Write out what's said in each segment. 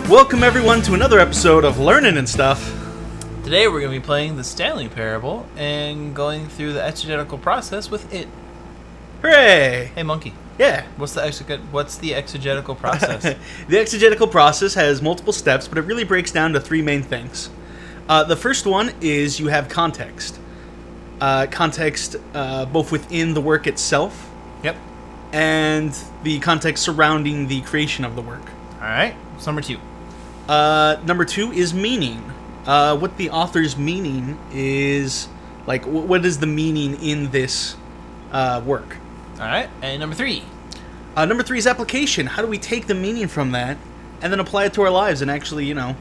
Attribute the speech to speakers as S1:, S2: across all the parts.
S1: Welcome everyone to another episode of Learnin and Stuff.
S2: Today we're going to be playing the Stanley Parable and going through the exegetical process with it.
S1: Hooray!
S2: Hey monkey.
S1: Yeah.
S2: What's the exegetical process?
S1: The exegetical process has multiple steps, but it really breaks down to three main things. The first one is you have context. Context both within the work itself.
S2: Yep.
S1: And the context surrounding the creation of the work.
S2: Alright, what's number two?
S1: Number two is meaning. What the author's meaning is, like, what is the meaning in this work?
S2: Alright, and number three?
S1: Number three is application. How do we take the meaning from that and then apply it to our lives and actually, you know,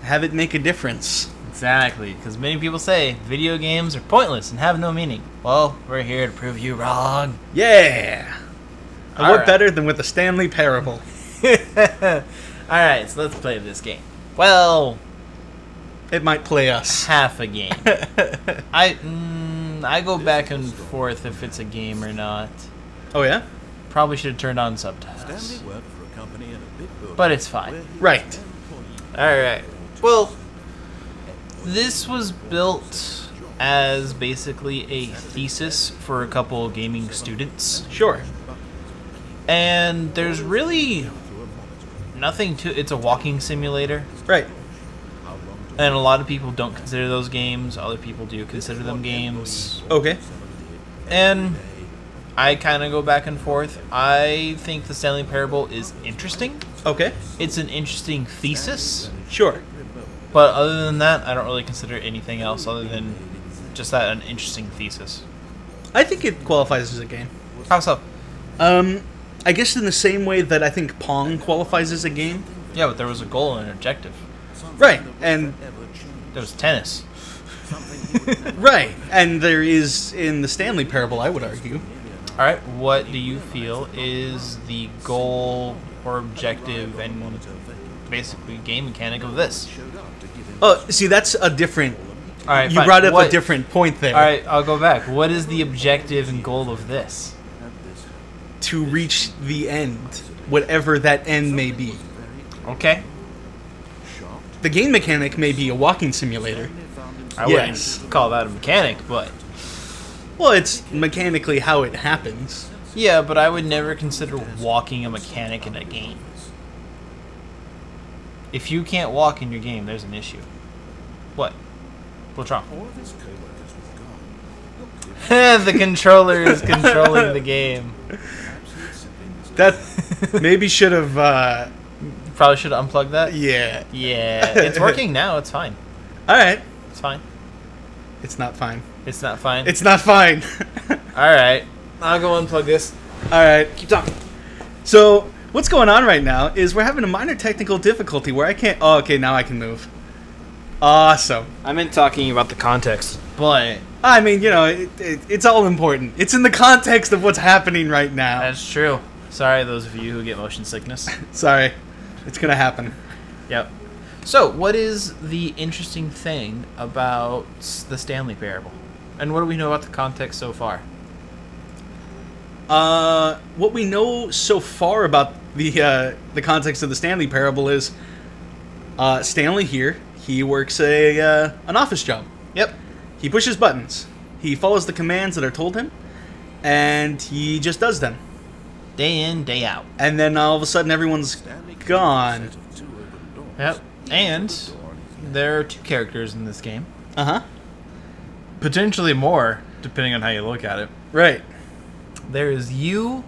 S1: have it make a difference?
S2: Exactly, because many people say video games are pointless and have no meaning. Well, we're here to prove you wrong.
S1: Yeah! And what
S2: right.
S1: better than with the Stanley Parable?
S2: Alright, so let's play this game. Well,
S1: It might play us.
S2: half a game. I go back and forth if it's a game or not.
S1: Oh, yeah?
S2: Probably should have turned on subtitles. But it's fine.
S1: Right.
S2: Alright. Well, this was built as basically a thesis for a couple gaming students.
S1: Sure.
S2: And there's really nothing to it's a walking simulator.
S1: Right.
S2: And a lot of people don't consider those games. Other people do consider them games.
S1: Okay.
S2: And I kind of go back and forth. I think the Stanley Parable is interesting.
S1: Okay.
S2: It's an interesting thesis.
S1: Sure.
S2: But other than that, I don't really consider anything else other than just that an interesting thesis.
S1: I think it qualifies as a game.
S2: How so?
S1: I guess in the same way that I think Pong qualifies as a game.
S2: Yeah, but there was a goal and an objective.
S1: Right. And
S2: There was tennis.
S1: right. And there is in the Stanley Parable, I would argue.
S2: Alright, what do you feel is the goal or objective and basically game mechanic of this?
S1: Oh, see, that's a different...
S2: Alright,
S1: You brought up a different point there.
S2: Alright, I'll go back. What is the objective and goal of this?
S1: To reach the end, whatever that end may be.
S2: Okay.
S1: The game mechanic may be a walking simulator.
S2: I
S1: Yes.
S2: wouldn't call that a mechanic, but...
S1: Well, it's mechanically how it happens.
S2: Yeah, but I would never consider walking a mechanic in a game. If you can't walk in your game, there's an issue. What? What's wrong? The controller is controlling the game.
S1: That maybe should have,
S2: Probably should have unplugged that.
S1: yeah.
S2: Yeah, it's working now. It's fine.
S1: Alright.
S2: It's fine.
S1: It's not fine.
S2: It's not fine.
S1: It's not fine.
S2: Alright. I'll go unplug this.
S1: Alright, keep talking. So, what's going on right now is we're having a minor technical difficulty where I can't... Oh, okay, now I can move. Awesome.
S2: I meant talking about the context, but...
S1: I mean, you know, it's all important. It's in the context of what's happening right now.
S2: That's true. Sorry, those of you who get motion sickness.
S1: Sorry. It's gonna happen.
S2: Yep. So, what is the interesting thing about the Stanley Parable? And what do we know about the context so far?
S1: What we know so far about the context of the Stanley Parable is Stanley here, he works an office job.
S2: Yep.
S1: He pushes buttons. He follows the commands that are told him, and he just does them.
S2: Day in, day out.
S1: And then all of a sudden everyone's gone.
S2: Yep. And there are two characters in this game.
S1: Uh-huh.
S2: Potentially more, depending on how you look at it.
S1: Right.
S2: There is you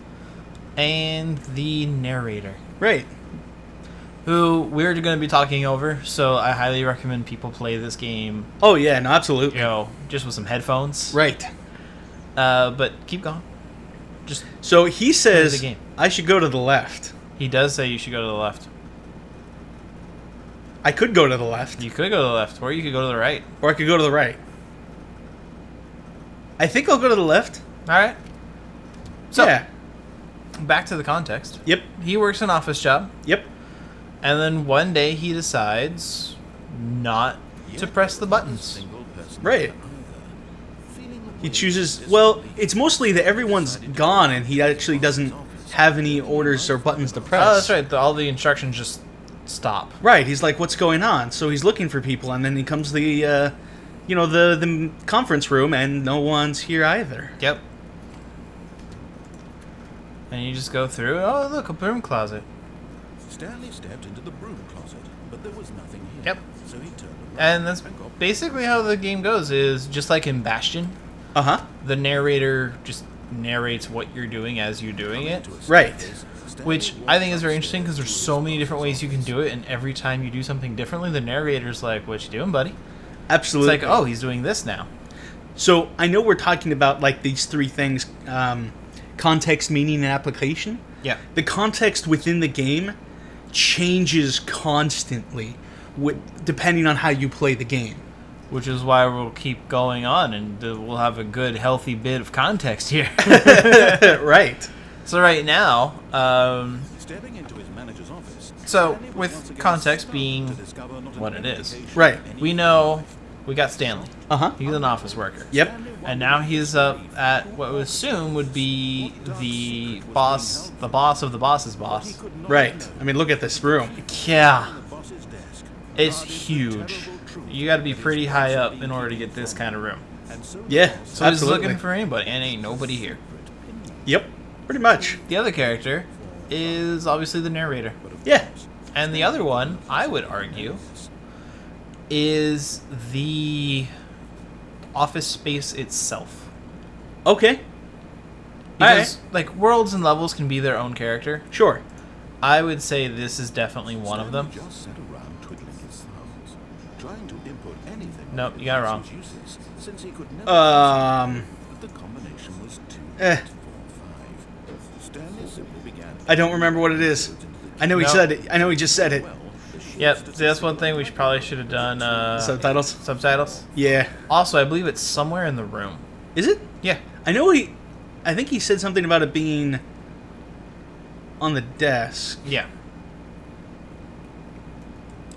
S2: and the narrator,
S1: Right.
S2: who we're going to be talking over, so I highly recommend people play this game,
S1: Oh, yeah, no, absolutely.
S2: you know, just with some headphones.
S1: Right.
S2: But keep going. Just
S1: So he says
S2: the game.
S1: I should go to the left.
S2: He does say you should go to the left.
S1: I could go to the left.
S2: You could go to the left, or you could go to the right.
S1: Or I could go to the right. I think I'll go to the left.
S2: Alright. So,
S1: yeah.
S2: back to the context.
S1: Yep.
S2: He works an office job,
S1: Yep.
S2: and then one day he decides not to press the buttons.
S1: Right. He chooses... Well, it's mostly that everyone's gone and he actually doesn't have any orders or buttons to press.
S2: Oh, that's right. All the instructions just stop.
S1: Right. He's like, what's going on? So he's looking for people, and then he comes to the, the conference room, and no one's here either.
S2: Yep. And you just go through. Oh, look, a broom closet.
S3: Stanley stepped into the broom closet, but there was nothing here.
S2: Yep.
S3: So he turned around
S2: And that's basically how the game goes. Is just like in Bastion,
S1: Uh-huh.
S2: the narrator just narrates what you're doing as you're doing it,
S1: Right.
S2: which I think is very interesting because there's so many different ways you can do it, and every time you do something differently, the narrator's like, "What you doing, buddy?"
S1: Absolutely.
S2: It's like, "Oh, he's doing this now."
S1: So I know we're talking about like these three things: context, meaning, and application.
S2: Yeah.
S1: The context within the game changes constantly, depending on how you play the game.
S2: Which is why we'll keep going on, and we'll have a good, healthy bit of context here.
S1: Right.
S2: So right now,
S3: Stepping into his manager's office.
S2: so
S3: Stanley was
S2: with
S3: once again
S2: context
S3: stunned
S2: being
S3: to discover not
S2: what
S3: an
S2: it is,
S3: application
S1: Right.
S3: any-
S2: we know we got Stanley.
S1: Uh-huh.
S2: He's an office worker.
S1: Yep.
S2: And now he's up at what we assume would be the boss of the boss's boss.
S1: Right. I mean, look at this room.
S2: Yeah,
S3: The boss's desk.
S2: it's huge. You got to be pretty high up in order to get this kind of room.
S3: And so
S1: Yeah.
S2: So he's
S1: absolutely.
S2: looking for anybody, and ain't nobody here.
S1: Yep. Pretty much.
S2: The other character is obviously the narrator.
S1: Yeah.
S2: And the other one, I would argue, is the office space itself.
S1: Okay.
S2: Because, like, worlds and levels can be their own character.
S1: Sure.
S2: I would say this is definitely one of them.
S3: Stanley just sat around twiddling his thumbs, trying to input anything.
S2: Nope, you got it wrong.
S3: Useless, since he could never but the combination was 2,
S1: Eh.
S3: 8, 4, 5. Stanley simply began.
S1: I don't remember what it is. I know he
S2: No.
S1: said it. I know he just said it.
S3: Well, the sheet
S2: Yep, see, that's one thing we probably should have done.
S1: Subtitles.
S2: Subtitles.
S1: Yeah.
S2: Also, I believe it's somewhere in the room.
S1: Is it?
S2: Yeah.
S1: I think he said something about it being on the desk.
S2: Yeah.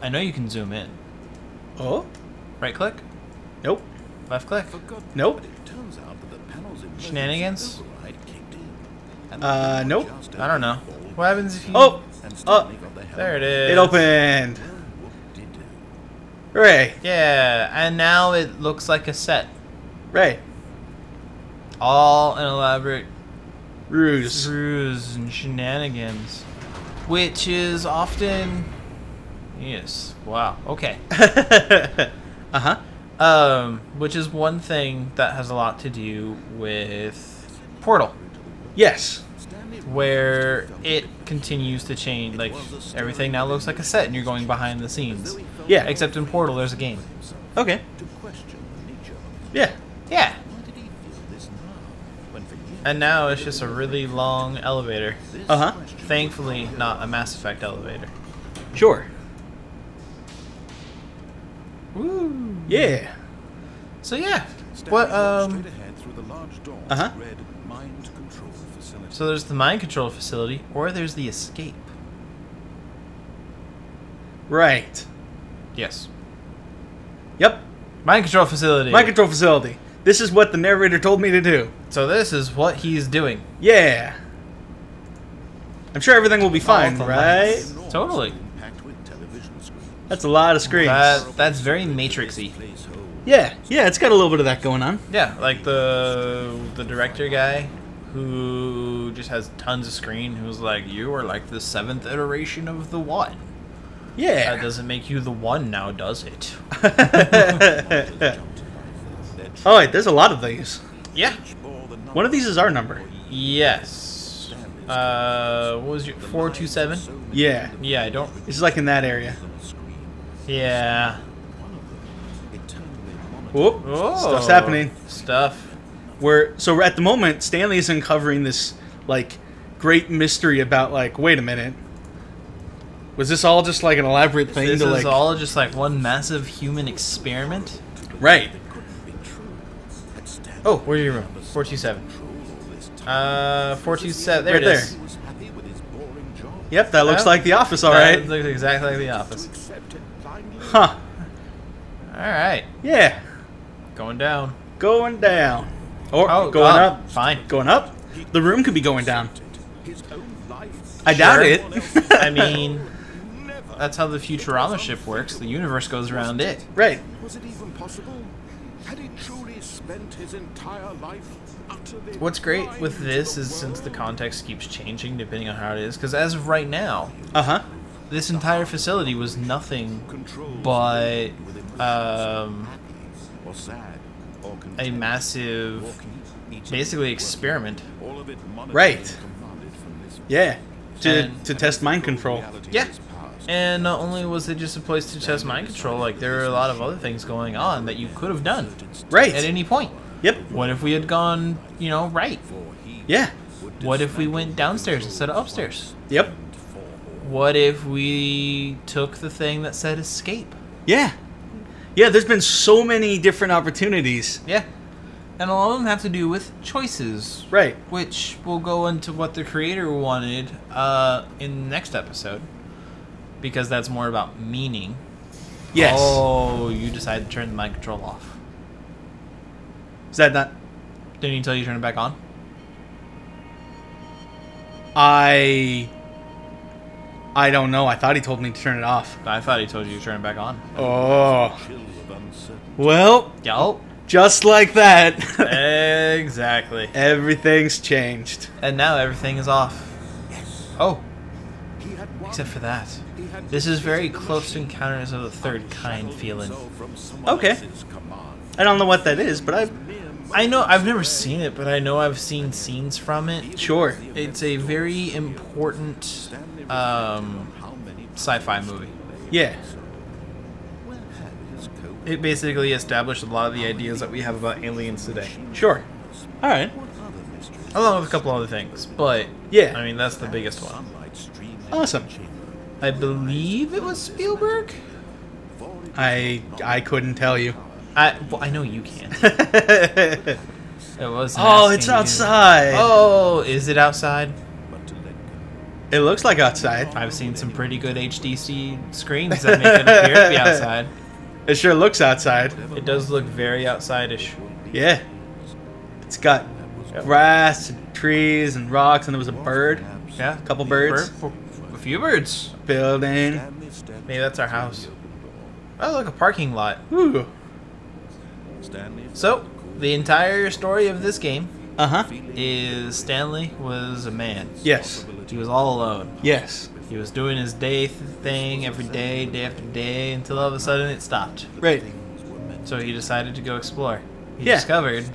S2: I know you can zoom in.
S1: Oh?
S2: Right click,
S1: Nope.
S2: left click.
S3: forgot,
S1: Nope.
S3: but it turns out that the panel's emergency
S2: Shenanigans?
S3: override kicked in. And
S1: Nope.
S3: just
S2: I don't know. What happens if you...
S1: Oh!
S3: and
S1: Oh!
S3: Stanley got the hell
S2: There it
S3: out.
S2: is.
S1: It opened.
S3: Well, what did do?
S1: Hooray.
S2: Yeah, and now it looks like a set.
S1: Right.
S2: All an elaborate
S1: Ruse.
S2: ruse and shenanigans. Which is often... Yes. Wow. Okay.
S1: Uh-huh.
S2: Which is one thing that has a lot to do with Portal,
S1: Yes.
S2: where it continues to change. Like, everything now looks like a set, and you're going behind the scenes.
S1: Yeah.
S2: Except in Portal, there's a game.
S1: Okay.
S3: To question the nature of his
S1: Yeah.
S2: Yeah.
S3: why did he feel this now? When for years
S2: And now it's just a really long elevator.
S3: this
S1: Uh-huh.
S3: question
S2: Thankfully, not a Mass Effect elevator.
S1: Sure.
S2: Woo.
S1: Yeah.
S2: So yeah.
S3: Stanley
S2: What?
S3: walked straight ahead through the large door
S1: Uh-huh.
S3: that read mind control facility.
S2: So there's the mind control facility, or there's the escape.
S1: Right.
S2: Yes.
S1: Yep.
S2: Mind control facility.
S1: Mind control facility. This is what the narrator told me to do.
S2: So this is what he's doing.
S1: Yeah. I'm sure everything will be fine,
S2: the
S1: right?
S2: lights. Totally.
S3: Packed with television screens.
S1: That's a lot of screens.
S2: That's very Matrixy.
S3: Place hole.
S1: Yeah. Yeah, it's got a little bit of that going on.
S2: Yeah, like the director guy who just has tons of screen, who's like, you are like the 7th iteration of the one. That
S1: Yeah.
S2: doesn't make you the one now, does it?
S1: Oh, wait, there's a lot of these.
S2: Yeah.
S1: One of these is our number.
S2: Yes. What was your 427?
S1: Yeah.
S2: Yeah, I don't.
S1: It's like in that area.
S2: Yeah.
S1: Whoop.
S2: Oh,
S1: Stuff's happening.
S2: Stuff.
S1: So at the moment, Stanley is uncovering this, like, great mystery about, like, wait a minute. Was this all just, like, an elaborate thing
S2: This
S1: to,
S2: is
S1: like...
S2: all just like one massive human experiment.
S1: Right.
S2: Oh, where's your room? 427. 427. There
S1: Right
S2: it is.
S1: Yep, that looks
S2: Yeah.
S1: like the office, all
S2: That
S1: right.
S2: looks exactly like the office.
S1: Huh.
S2: All right.
S1: Yeah.
S2: Going down.
S1: Going down. Or
S2: Oh,
S1: going up.
S2: Fine.
S1: Going up? The room could be going down. I doubt
S2: Sure.
S1: it.
S2: I mean, that's how the Futurama ship works. The universe goes around it.
S1: Right.
S3: Was it even possible? Had he truly spent his entire life utterly
S2: What's great with
S3: blind
S2: this
S3: to
S2: is
S3: the
S2: since the
S3: world?
S2: context keeps changing depending on how it is, because as of right now,
S1: Uh-huh.
S2: this entire facility was nothing
S3: Controls
S2: but
S3: within or sad or
S2: a
S3: content,
S2: massive,
S3: walking, eating,
S2: basically
S3: working,
S2: experiment.
S3: all of it monitored
S1: Right.
S3: and commanded from this
S1: Yeah.
S2: And-
S1: To test mind control.
S3: reality of
S2: Yeah.
S3: his past.
S2: And not only was it just a place to test mind control, like there were a lot of other things going on that you could have done
S1: Right.
S2: at any point.
S1: Yep.
S2: What if we had gone, right?
S1: Yeah.
S2: What if we went downstairs instead of upstairs?
S1: Yep.
S2: What if we took the thing that said escape?
S1: Yeah. Yeah, there's been so many different opportunities.
S2: Yeah. And a lot of them have to do with choices.
S1: Right.
S2: Which we'll go into what the creator wanted in the next episode. Because that's more about meaning.
S1: Yes.
S2: Oh, you decided to turn the mind control off.
S1: Is that not...
S2: Didn't he tell you to turn it back on?
S1: I don't know. I thought he told me to turn it off.
S2: I thought he told you to turn it back on.
S1: Oh.
S3: Chill of uncertainty.
S1: Well,
S2: Yup.
S1: just like that.
S2: Exactly.
S1: Everything's changed.
S2: And now everything is off. Oh,
S3: He had won.
S2: except for that.
S3: He had
S2: This is very
S3: defeated
S2: close to Encounters of the Third Kind feeling.
S3: himself from someone
S1: Okay.
S3: else's command.
S1: I don't know what that is, but
S2: I know, I've never seen it, but I know I've seen scenes from it.
S1: Sure.
S2: It's a very important
S3: Stanley reflected
S2: um,
S3: on how many
S2: sci-fi movie.
S1: Yeah.
S3: Where had his coat?
S2: It basically established a lot of the ideas that we have about aliens today,
S1: Sure. All right.
S3: What other mysteries?
S2: along with a couple other things. But
S1: Yeah.
S2: I mean, that's the biggest one.
S3: Sunlight streaming
S1: Awesome.
S3: chamber.
S2: I believe it was Spielberg.
S1: I couldn't tell you.
S2: Well, I know you can. It was.
S1: Oh, it's outside.
S2: Oh, is it outside?
S3: But to let go.
S1: It looks like outside.
S2: I've seen some pretty good HDC screens that make it appear to be outside.
S1: It sure looks outside.
S2: It does look very outside-ish.
S1: Yeah. It's got grass and trees and rocks, and there was a bird.
S2: Yeah,
S1: A couple birds.
S2: A few birds.
S1: Building.
S3: Stanley stepped
S2: Maybe that's our
S3: through the
S2: house.
S3: open door.
S2: Oh, look, a parking lot.
S1: Ooh.
S3: Stanley
S2: So, the entire story of this game
S1: Uh-huh.
S2: is Stanley was a man.
S1: Yes.
S2: He was all alone.
S1: Yes.
S2: He was doing his thing every day, day after day, until all of a sudden it stopped.
S1: Right.
S2: So he decided to go explore. He
S1: Yeah.
S2: discovered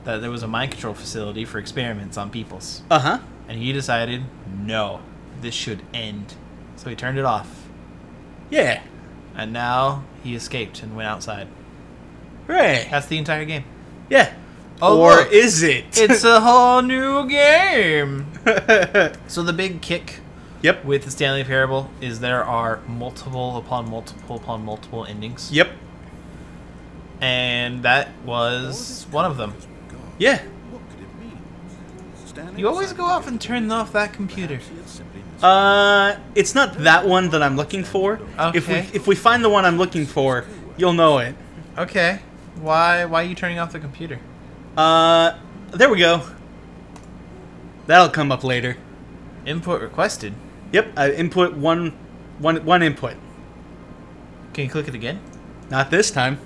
S2: that there was a mind control facility for experiments on peoples.
S1: Uh-huh.
S2: And he decided, no, this should end. So he turned it off.
S1: Yeah.
S2: And now he escaped and went outside.
S1: Right.
S2: That's the entire game.
S1: Yeah.
S2: Oh,
S1: or
S2: look.
S1: is it?
S2: It's a whole new game. So the big kick
S1: Yep.
S2: with the Stanley Parable is there are multiple upon multiple upon multiple endings.
S1: Yep.
S2: And that was one of them.
S1: Yeah.
S3: What could it mean? Stanley
S2: You always
S3: decided
S2: go
S3: to
S2: off
S3: get
S2: and turn off that computer.
S3: He had simply missed
S1: It's not that one that I'm looking for.
S2: Okay.
S1: If we find the one I'm looking for, you'll know it.
S2: Okay. Why are you turning off the computer?
S1: There we go. That'll come up later.
S2: Input requested.
S1: Yep, I input one input.
S2: Can you click it again?
S1: Not this time.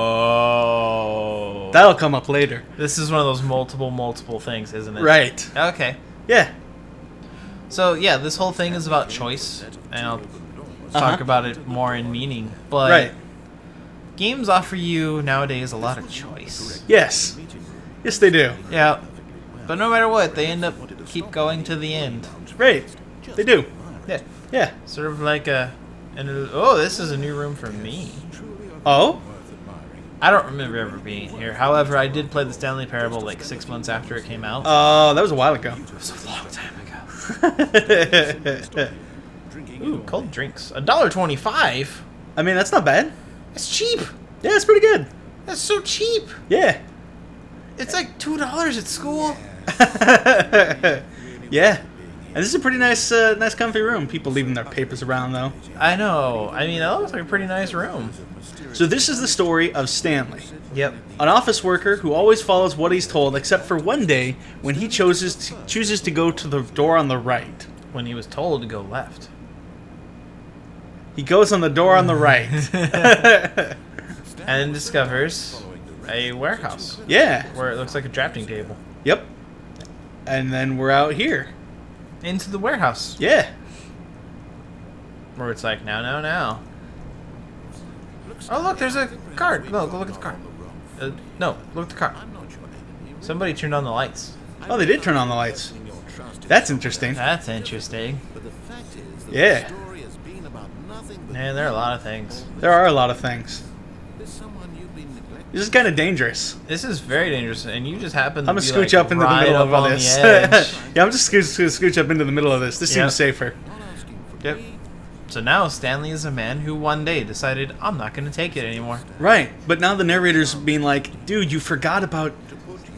S2: Oh.
S1: That'll come up later.
S2: This is one of those multiple things, isn't it?
S1: Right.
S2: Okay.
S1: Yeah.
S2: So yeah, this whole thing is about choice, and I'll talk
S1: Uh-huh.
S2: about it more in meaning. But
S1: Right.
S2: games offer you nowadays a lot of choice.
S1: Yes. Yes, they do.
S2: Yeah. But no matter what, they end up keep going to the end.
S1: Right. They do.
S2: Yeah.
S1: Yeah.
S2: Sort of like oh, this is a new room for me.
S1: Oh?
S2: I don't remember ever being here. However, I did play the Stanley Parable like 6 months after it came out.
S1: That was a while ago.
S2: It was a long time ago. Ooh, cold drinks. $1.25?
S1: I mean, that's not bad.
S2: That's cheap.
S1: Yeah, it's pretty good.
S2: That's so cheap.
S1: Yeah.
S2: It's like $2 at school.
S1: Yeah. And this is a pretty nice, nice comfy room. People leaving their papers around, though.
S2: I know. I mean, that looks like a pretty nice room.
S1: So this is the story of Stanley,
S2: Yep.
S1: an office worker who always follows what he's told, except for one day when he chooses to go to the door on the right.
S2: When he was told to go left.
S1: He goes on the door on the right.
S2: And discovers a warehouse
S1: Yeah.
S2: where it looks like a drafting table.
S1: Yep. And then we're out here.
S2: Into the warehouse.
S1: Yeah.
S2: Where it's like, now. Oh, look, there's a card. No, go look at the card. No, look at the card. Somebody turned on the lights.
S1: Oh, they did turn on the lights. That's interesting.
S2: That's interesting.
S1: Yeah.
S2: Man, there are a lot of things.
S1: There are a lot of things. This is kind of dangerous.
S2: This is very dangerous, and you just happen to
S1: I'm gonna
S2: be
S1: scooch
S2: like
S1: up into the
S2: right
S1: middle
S2: up
S1: of all
S2: on
S1: this.
S2: the edge.
S1: Yeah, I'm just gonna scooch up into the middle of this. This
S2: Yep.
S1: seems safer.
S2: Yep. So now Stanley is a man who one day decided, I'm not going to take it anymore.
S1: Right, but now the narrator's being like, dude, you forgot about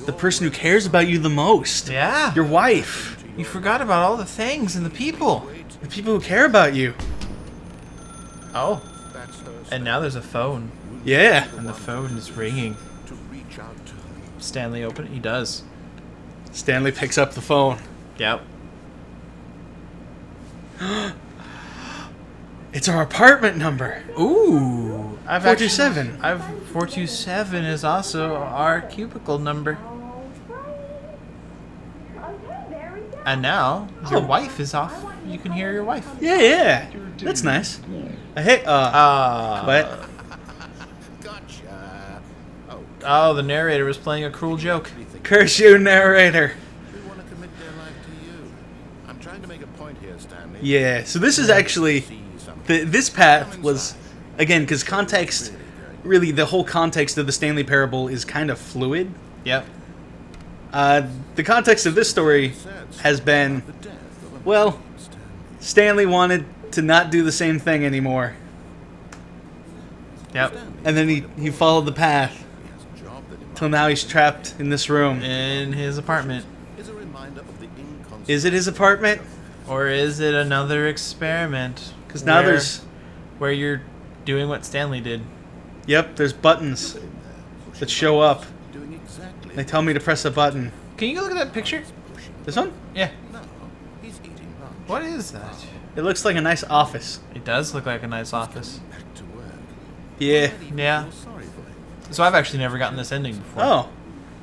S1: the person who cares about you the most.
S2: Yeah.
S1: Your wife.
S2: You forgot about all the things and the people.
S1: The people who care about you.
S2: Oh. And now there's a phone.
S1: Yeah.
S2: And the phone is ringing. Stanley open it? He does.
S1: Stanley picks up the phone.
S2: Yep.
S1: It's our apartment number.
S2: Ooh.
S1: 427.
S2: 427 is also our cubicle number. And now your wife is off. You can hear your wife.
S1: Yeah. That's nice. Hey, what?
S3: Gotcha.
S2: Oh, the narrator was playing a cruel joke.
S1: Curse you, narrator.
S3: They want to commit their life to you. I'm trying to make a point here, Stanley.
S1: Yeah, so this is actually... This path was... Again, because context... Really, the whole context of the Stanley Parable is kind of fluid.
S2: Yep.
S1: The context of this story has been... Well, Stanley wanted to not do the same thing anymore.
S2: Yep.
S1: And then he followed the path. Till now he's trapped in this room.
S2: In his apartment.
S1: Is it his apartment?
S2: Or is it another experiment?
S1: Because now there's...
S2: Where you're doing what Stanley did.
S1: Yep, there's buttons that show up. They tell me to press a button.
S2: Can you go look at that picture?
S1: This one?
S2: Yeah. What is that?
S1: It looks like a nice office.
S2: It does look like a nice office.
S1: Yeah.
S2: Yeah. So I've actually never gotten this ending before.
S1: Oh.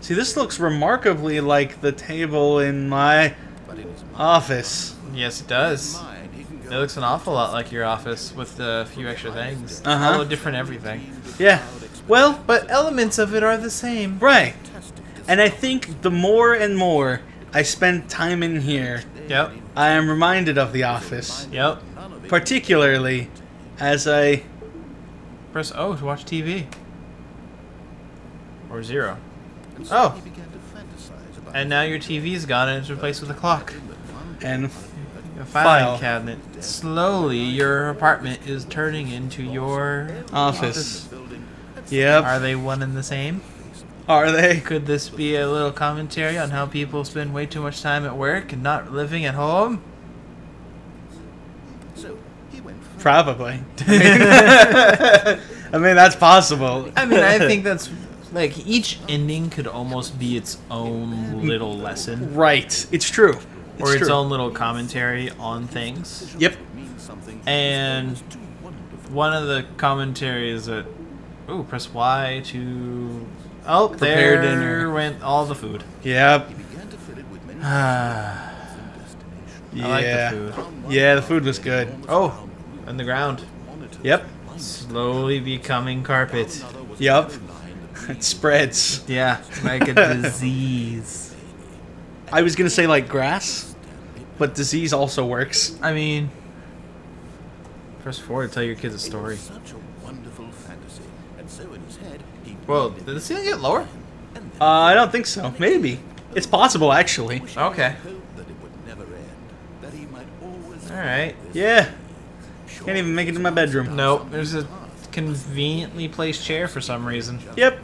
S1: See, this looks remarkably like the table in my office.
S2: Yes, it does. It looks an awful lot like your office with a few extra things.
S1: Uh-huh.
S2: All different everything.
S1: Yeah. Well,
S2: But elements of it are the same.
S1: right. And I think the more and more I spend time in here,
S2: Yep.
S1: I am reminded of the office.
S2: Yep.
S1: Particularly as I...
S2: Press O to watch TV. Or 0. Oh. And now your TV's gone and it's replaced with a clock.
S1: And
S2: A
S1: File.
S2: filing cabinet. Slowly, your apartment is turning into your
S1: office. Yep.
S2: Are they one and the same?
S1: Are they?
S2: Could this be a little commentary on how people spend way too much time at work and not living at home?
S1: Probably. I mean, that's possible.
S2: I mean, I think that's like each ending could almost be its own little lesson
S1: Right. It's true.
S2: or its
S1: true.
S2: own little commentary on things.
S1: Yep.
S2: And one of the commentaries that press Y to
S1: Prepare
S2: there
S1: dinner.
S2: went all the food.
S1: Yep.
S2: I
S1: Yeah.
S2: like the food.
S1: Yeah, the food was good.
S2: Oh, and the ground
S1: Yep.
S2: slowly becoming carpet.
S1: Yep. It spreads.
S2: Yeah, like a disease.
S1: I was gonna say like grass, but disease also works.
S2: I mean, press 4 to tell your kids a story. Whoa, did the ceiling get lower?
S1: I don't think so. Maybe. It's possible, actually.
S2: Okay. Alright.
S1: Yeah. Can't even make it to my bedroom.
S2: Nope, there's a conveniently placed chair for some reason.
S1: Yep.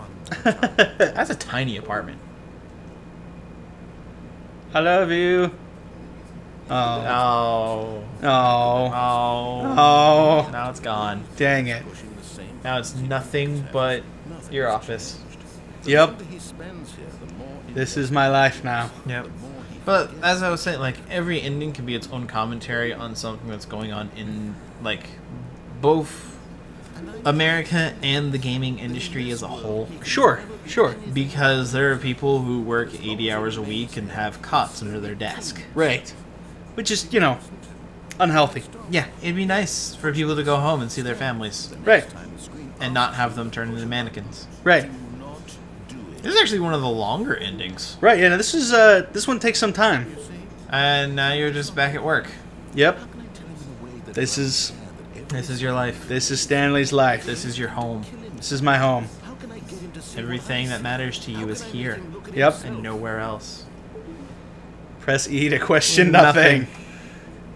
S2: That's a tiny apartment.
S1: I love you. Oh.
S2: Oh.
S1: Oh.
S2: Oh.
S1: Oh.
S2: Now it's gone.
S1: Dang it.
S2: Now it's nothing but your office.
S1: Yep. This is my life now.
S2: Yep. But as I was saying, like every ending can be its own commentary on something that's going on in like both America and the gaming industry as a whole.
S1: Sure, sure.
S2: Because there are people who work 80 hours a week and have cots under their desk.
S1: Right. Which is, you know, unhealthy.
S2: Yeah, it'd be nice for people to go home and see their families.
S1: Right.
S2: And not have them turn into mannequins.
S1: Right.
S2: This is actually one of the longer endings.
S1: Right, yeah, this is, this one takes some time.
S2: And now you're just back at work.
S1: Yep. This is
S2: your life.
S1: This is Stanley's life.
S2: This is your home.
S1: This is my home.
S2: Everything that matters to you is here.
S1: Yep.
S2: And nowhere else.
S1: Press E to question nothing.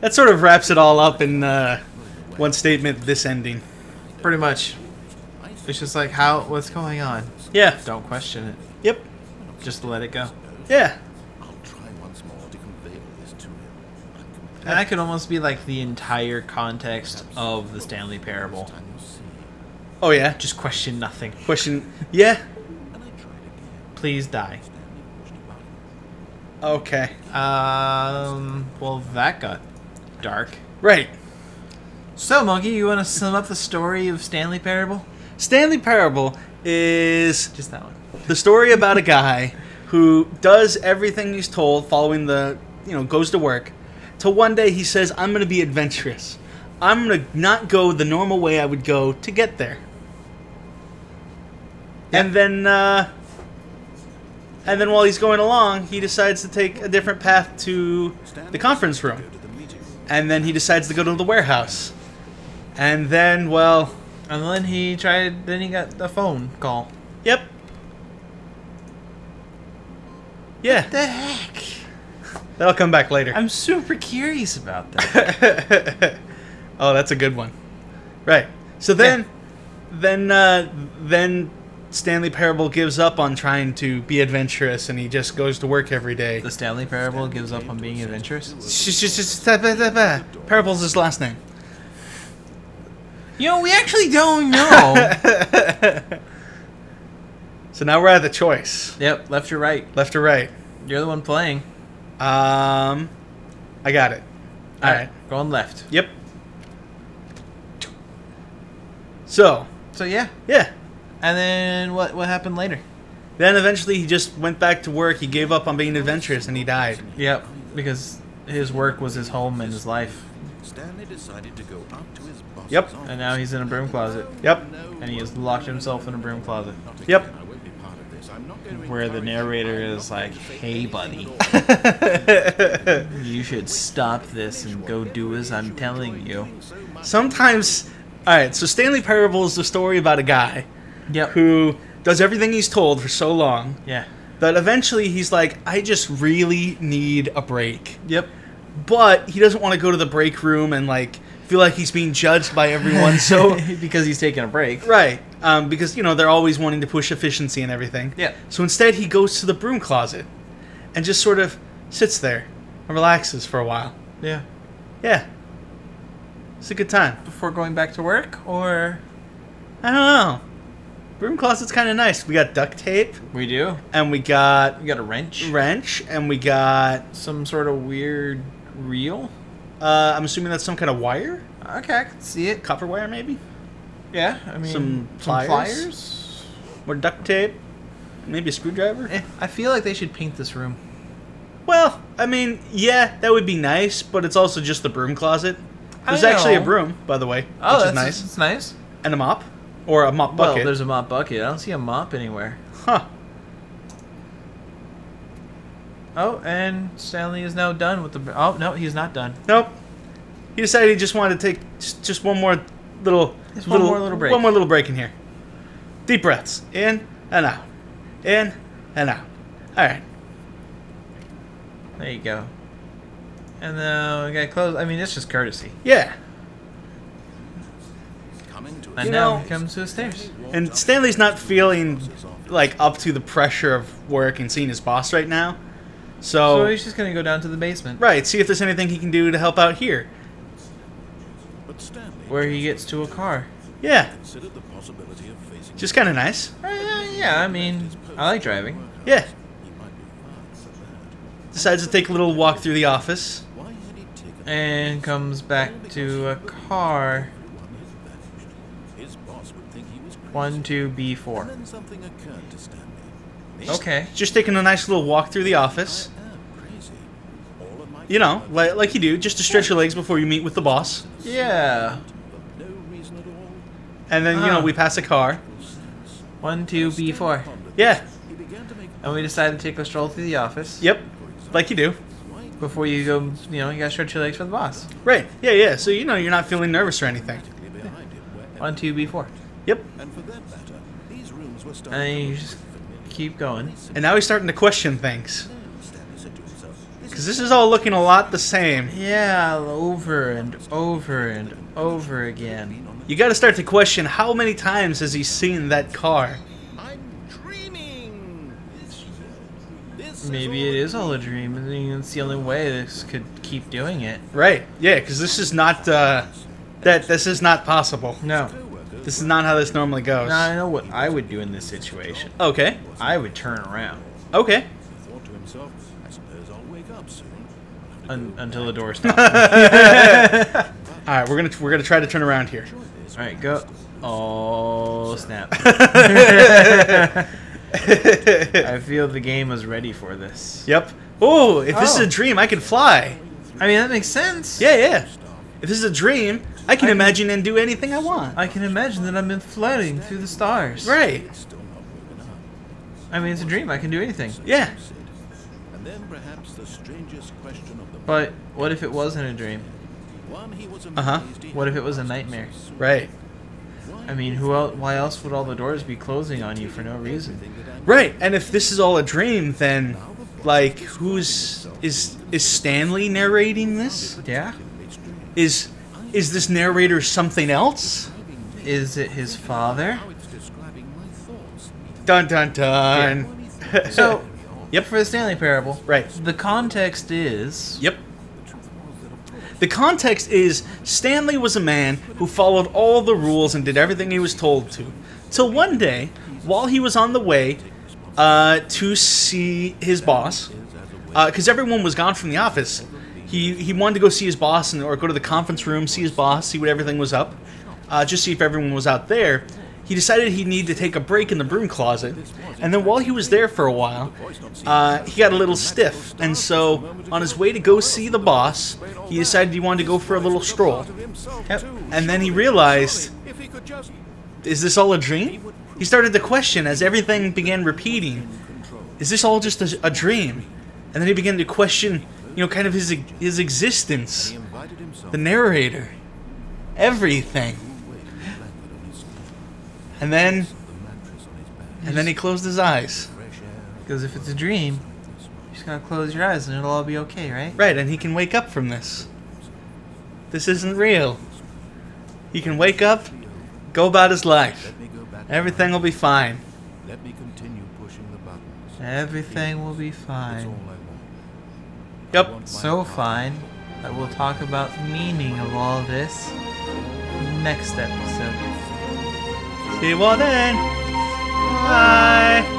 S1: That sort of wraps it all up in one statement, this ending.
S2: Pretty much. It's just like, what's going on?
S1: Yeah.
S2: Don't question it.
S1: Yep.
S2: Just let it go.
S1: Yeah.
S2: And that could almost be like the entire context of the Stanley Parable.
S1: Oh, yeah?
S2: Just question nothing.
S1: Question... Yeah?
S2: Please die.
S1: Okay.
S2: Well, that got dark.
S1: Right.
S2: So, Monkey, you want to sum up the story of Stanley Parable?
S1: Stanley Parable is...
S2: Just that one.
S1: The story about a guy who does everything he's told, following the... You know, goes to work. Till one day he says, I'm going to be adventurous. I'm going to not go the normal way I would go to get there.
S2: Yep.
S1: And then while he's going along, he decides to take a different path to the conference room. And then he decides to go to the warehouse. And then, well...
S2: And then he got a phone call.
S1: Yep. Yeah.
S2: What the heck?
S1: That'll come back later.
S2: I'm super curious about that.
S1: Oh, that's a good one. Right. So then, then Stanley Parable gives up on trying to be adventurous, and he just goes to work every day.
S2: The Stanley Parable gives up on being adventurous?
S1: Parable's his last name.
S2: You know, we actually don't know.
S1: So now we're at the choice.
S2: Yep, left or right.
S1: Left or right?
S2: You're the one playing.
S1: I got it. All right.
S2: Going left.
S1: Yep. So
S2: yeah.
S1: Yeah.
S2: And then what happened later?
S1: Then eventually he just went back to work. He gave up on being adventurous and he died.
S2: Yep, because his work was his home and his life.
S3: Stanley decided to go up to his boss's
S1: Yep.
S3: office.
S2: And now he's in a broom closet.
S1: Yep.
S2: And he has locked himself in a broom closet.
S1: Yep.
S3: I won't be part of this. I'm not going to
S2: Where the
S3: encourage
S2: narrator
S3: you
S2: is like, hey buddy, you should stop this and go do as I'm telling you.
S1: Sometimes, all right. So Stanley Parable is the story about a guy
S2: Yep.
S1: who does everything he's told for so long
S2: Yeah.
S1: that eventually he's like, I just really need a break.
S2: Yep.
S1: But he doesn't want to go to the break room and like feel like he's being judged by everyone. So
S2: because he's taking a break.
S1: right, because you know they're always wanting to push efficiency and everything.
S2: Yeah.
S1: So instead, he goes to the broom closet and just sort of sits there and relaxes for a while.
S2: Yeah.
S1: Yeah, it's a good time.
S2: Before going back to work, or
S1: I don't know. Broom closet's kind of nice. We got duct tape
S2: we do.
S1: and we got
S2: We got a wrench.
S1: and we got.
S2: Some sort of weird reel.
S1: I'm assuming that's some kind of wire,
S2: Okay, I can see it.
S1: copper wire maybe.
S2: Yeah, I mean
S1: Some pliers? More duct tape, maybe a screwdriver.
S2: I feel like they should paint this room.
S1: Well, I mean, yeah, that would be nice, but it's also just the broom closet. There's
S2: I
S1: actually a
S2: know.
S1: broom, by the way,
S2: Oh,
S1: which
S2: that's
S1: is nice.
S2: It's nice.
S1: And a mop. Or a mop bucket.
S2: Well, there's a mop bucket. I don't see a mop anywhere.
S1: Huh.
S2: Oh, and Stanley is now done with the... Oh, no, he's not done.
S1: Nope. He decided he just wanted to take just one more little...
S2: Just one more little break.
S1: One more little break in here. Deep breaths. In and out. In and out. Alright.
S2: There you go. And then we got close. I mean, it's just courtesy.
S1: Yeah.
S3: coming to
S2: And
S1: You
S2: now
S1: know-
S2: he comes to the stairs.
S1: And Stanley's not feeling like up to the pressure of work and seeing his boss right now.
S2: So he's just going to go down to the basement.
S1: Right, see if there's anything he can do to help out here.
S3: But Stanley
S2: Where he gets to a car.
S1: Yeah,
S3: considered the possibility of facing
S1: just kind of nice.
S2: Yeah, I mean, I like driving.
S1: Yeah.
S3: he might be fired for that.
S1: Decides to take a little walk through the office.
S3: Why had he taken
S2: And comes back to a car 1, 2, B4.
S3: Then something occurred to Stanley.
S2: Okay.
S1: Just taking a nice little walk through the office.
S3: Crazy. All of my
S1: You know, like you do, just to stretch your legs before you meet with the boss.
S2: Yeah.
S3: no reason at all.
S1: And then, you know, we pass a car.
S2: 1, 2, B4.
S1: Yeah.
S3: He began to make
S2: And we decided to take a stroll through the office.
S1: Yep. Like you do.
S2: Before you go, you know, you gotta stretch your legs for the boss.
S1: Right. Yeah, yeah. So, you know, you're not feeling nervous or anything.
S3: behind him wherever.
S2: 1, 2, B4.
S1: Yep.
S3: And for that matter, these rooms were
S2: And
S3: starting
S2: then
S3: to
S2: you
S3: look
S2: just
S3: familiar.
S2: keep going.
S1: And now he's starting to question things.
S3: Stanley said to himself,
S1: Because this is all looking a lot the same.
S2: Yeah, over and over and over again.
S1: You got to start to question how many times has he seen that car?
S3: I'm dreaming. This
S2: Maybe it is all a dream, and then it's the only way this could keep doing it.
S1: Right. Yeah, because this is not this is not possible.
S2: No.
S1: This is not how this normally goes.
S2: Now I know what I would do in this situation.
S1: Okay.
S2: I would turn around
S1: Okay.
S3: He thought to himself, I suppose I'll wake up soon.
S2: until the door stops.
S1: All right, we're gonna try to turn around here.
S2: All right, go. Oh snap! I feel the game was ready for this.
S1: Yep. Oh, if this is
S2: Oh.
S1: a dream, I can fly.
S2: I mean, that makes sense.
S1: Yeah, yeah. If this is a dream, I can
S2: I can-
S1: imagine and do anything I want.
S2: I can imagine that I'm floating through the stars.
S1: Right.
S3: Still not woken up.
S2: I mean, it's a dream. I can do anything.
S1: Yeah.
S3: And then perhaps the strangest question of them.
S2: But what if it wasn't a dream?
S3: One, he was
S1: Uh-huh.
S3: amazed he
S2: What if
S3: had
S2: it was a
S3: passed
S2: nightmare?
S3: so
S1: Right.
S3: soon.
S2: I mean, who else? Why else would all the doors be closing on you for no reason?
S3: Everything that I
S1: Right. And if this is all a dream, then like who's is Stanley narrating this?
S2: Yeah.
S1: Is this narrator something else?
S2: Is it his father?
S3: How it's describing my thoughts.
S1: Dun dun dun.
S2: So,
S1: Yep.
S2: for the Stanley Parable,
S1: Right.
S2: the context is
S1: Yep. The context is Stanley was a man who followed all the rules and did everything he was told to. Till one day, while he was on the way to see his boss, because everyone was gone from the office, he wanted to go see his boss or go to the conference room, see his boss, see what everything was up, just see if everyone was out there. He decided he needed to take a break in the broom closet, and then while he was there for a while, he got a little stiff, and so on his way to go see the boss, he decided he wanted to go for a little stroll.
S2: Yep.
S1: And then he realized,
S3: If he could just
S1: is this all a dream? He started to question as everything began repeating, is this all just a dream? And then he began to question, you know, kind of his existence,
S3: he invited himself
S1: the narrator, everything. And then he closed his eyes.
S2: because if it's a dream, you just gotta close your eyes and it'll all be okay, right?
S1: Right, and he can wake up from this. This isn't real. He can wake up, go about his life.
S3: Let me go back.
S1: Everything will be fine.
S3: Let me continue pushing the buttons.
S2: Everything will be
S3: That's all
S2: fine.
S3: I want.
S1: Yep.
S2: So fine that we'll talk about the meaning of all this next episode.
S1: See you all then. Bye.